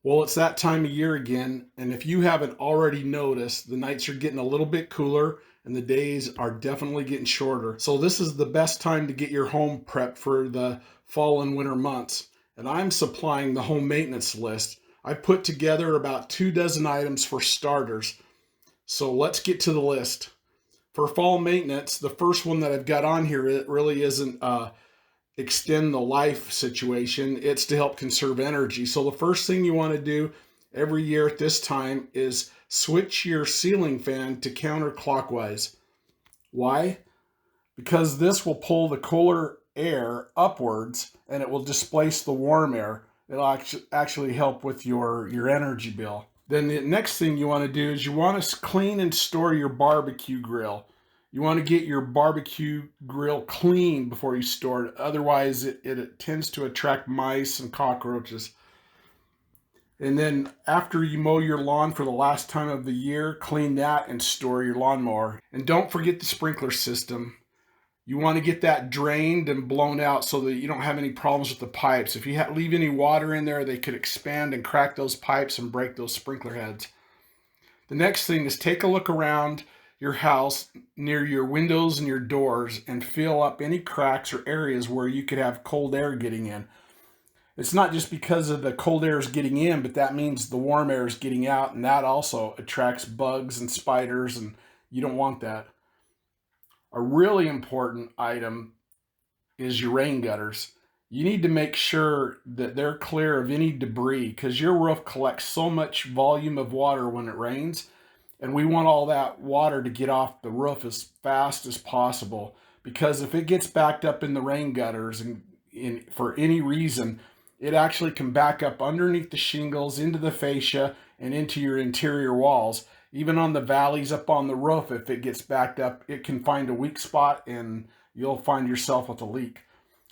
Well, it's that time of year again, and if you haven't already noticed, the nights are getting a little bit cooler and the days are definitely getting shorter. So, this is the best time to get your home prepped for the fall and winter months. And I'm supplying the home maintenance list. I put together about 2 dozen items for starters. So, let's get to the list. For fall maintenance, the first one that I've got on here, it really isn't extend the life situation, it's to help conserve energy. So the first thing you want to do every year at this time is switch your ceiling fan to counterclockwise. Why? Because this will pull the cooler air upwards and it will displace the warm air. It'll actually help with your energy bill. Then the next thing you want to do is you want to clean and store your barbecue grill. You want to get your barbecue grill clean before you store it. Otherwise, it tends to attract mice and cockroaches. And then after you mow your lawn for the last time of the year, clean that and store your lawnmower. And don't forget the sprinkler system. You want to get that drained and blown out so that you don't have any problems with the pipes. If you leave any water in there, they could expand and crack those pipes and break those sprinkler heads. The next thing is take a look around your house near your windows and your doors and fill up any cracks or areas where you could have cold air getting in. It's not just because of the cold air is getting in, but that means the warm air is getting out, and that also attracts bugs and spiders, and you don't want that. A really important item is your rain gutters. You need to make sure that they're clear of any debris because your roof collects so much volume of water when it rains, and we want all that water to get off the roof as fast as possible, because if it gets backed up in the rain gutters and for any reason, it actually can back up underneath the shingles, into the fascia, and into your interior walls. Even on the valleys up on the roof, if it gets backed up, it can find a weak spot and you'll find yourself with a leak.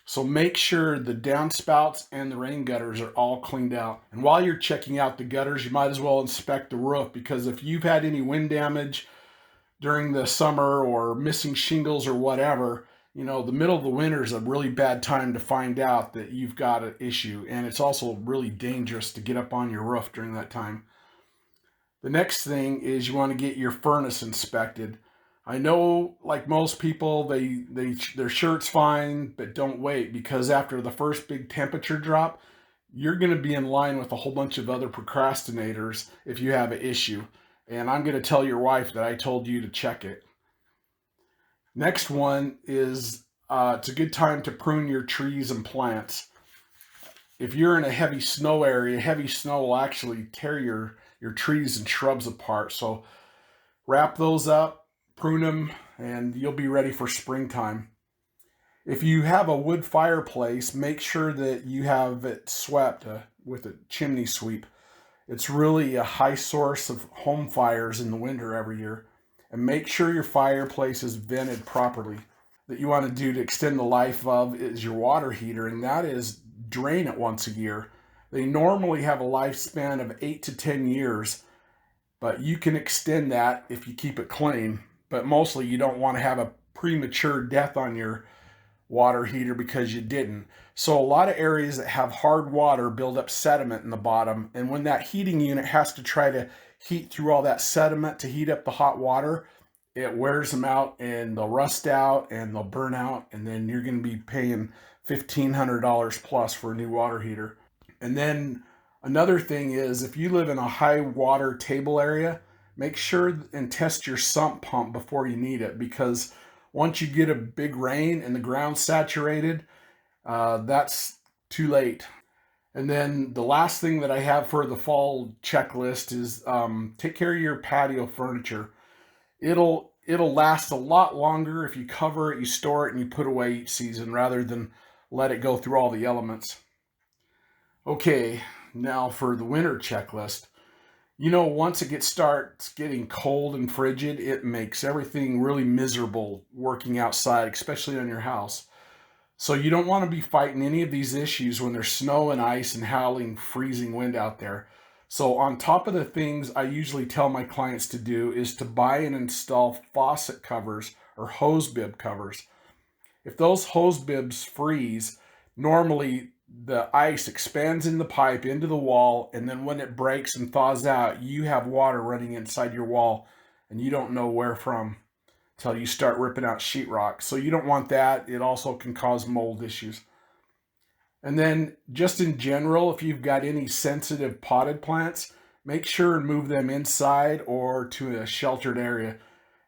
So make sure the downspouts and the rain gutters are all cleaned out. And while you're checking out the gutters, you might as well inspect the roof, because if you've had any wind damage during the summer or missing shingles or whatever, the middle of the winter is a really bad time to find out that you've got an issue. And it's also really dangerous to get up on your roof during that time. The next thing is you want to get your furnace inspected. I know, like most people, their shirt's fine, but don't wait, because after the first big temperature drop, you're going to be in line with a whole bunch of other procrastinators if you have an issue. And I'm going to tell your wife that I told you to check it. Next one is it's a good time to prune your trees and plants. If you're in a heavy snow area, heavy snow will actually tear your trees and shrubs apart. So wrap those up, prune them, and you'll be ready for springtime. If you have a wood fireplace, make sure that you have it swept with a chimney sweep. It's really a high source of home fires in the winter every year. And make sure your fireplace is vented properly. That you want to do to extend the life of is your water heater, and that is drain it once a year. They normally have a lifespan of 8 to 10 years, but you can extend that if you keep it clean. But mostly you don't want to have a premature death on your water heater because you didn't. So a lot of areas that have hard water build up sediment in the bottom, and when that heating unit has to try to heat through all that sediment to heat up the hot water, it wears them out and they'll rust out and they'll burn out, and then you're going to be paying $1,500 plus for a new water heater. And then another thing is, if you live in a high water table area, make sure and test your sump pump before you need it, because once you get a big rain and the ground's saturated, that's too late. And then the last thing that I have for the fall checklist is take care of your patio furniture. It'll last a lot longer if you cover it, you store it, and you put away each season rather than let it go through all the elements. Okay, now for the winter checklist. Once it starts getting cold and frigid, it makes everything really miserable working outside, especially on your house. So you don't want to be fighting any of these issues when there's snow and ice and howling, freezing wind out there. So on top of the things I usually tell my clients to do is to buy and install faucet covers or hose bib covers. If those hose bibs freeze, normally the ice expands in the pipe into the wall, and then when it breaks and thaws out, you have water running inside your wall, and you don't know where from till you start ripping out sheetrock. So you don't want that. It also can cause mold issues. And then just in general, if you've got any sensitive potted plants, make sure and move them inside or to a sheltered area.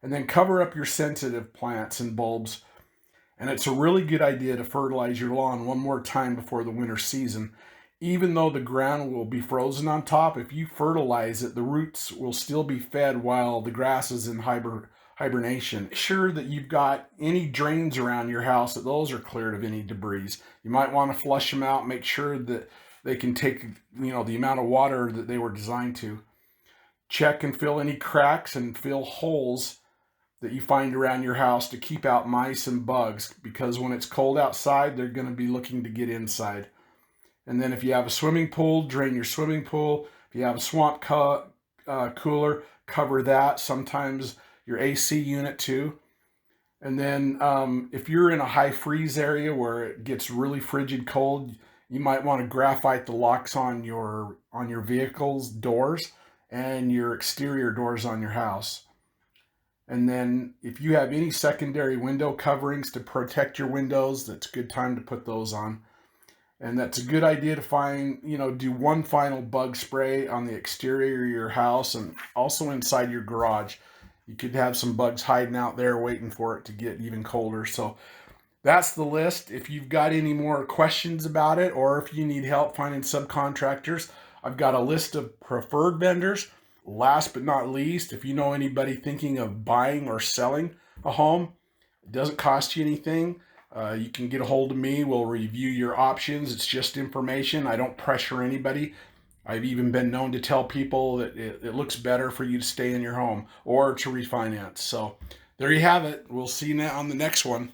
And then cover up your sensitive plants and bulbs. And it's a really good idea to fertilize your lawn one more time before the winter season. Even though the ground will be frozen on top, if you fertilize it, the roots will still be fed while the grass is in hibernation. Make sure that you've got any drains around your house, that those are cleared of any debris. You might want to flush them out, make sure that they can take, the amount of water that they were designed to. Check and fill any cracks and fill holes that you find around your house to keep out mice and bugs, because when it's cold outside, they're going to be looking to get inside. And then if you have a swimming pool, drain your swimming pool. If you have a swamp cooler, cover that. Sometimes your AC unit too. And then if you're in a high freeze area where it gets really frigid cold, you might want to graphite the locks on your vehicle's doors and your exterior doors on your house. And then if you have any secondary window coverings to protect your windows, that's a good time to put those on. And that's a good idea to find, do one final bug spray on the exterior of your house and also inside your garage. You could have some bugs hiding out there waiting for it to get even colder. So that's the list. If you've got any more questions about it, or if you need help finding subcontractors, I've got a list of preferred vendors. Last but not least, if you know anybody thinking of buying or selling a home, it doesn't cost you anything. You can get a hold of me. We'll review your options. It's just information. I don't pressure anybody. I've even been known to tell people that it looks better for you to stay in your home or to refinance. So there you have it. We'll see you on the next one.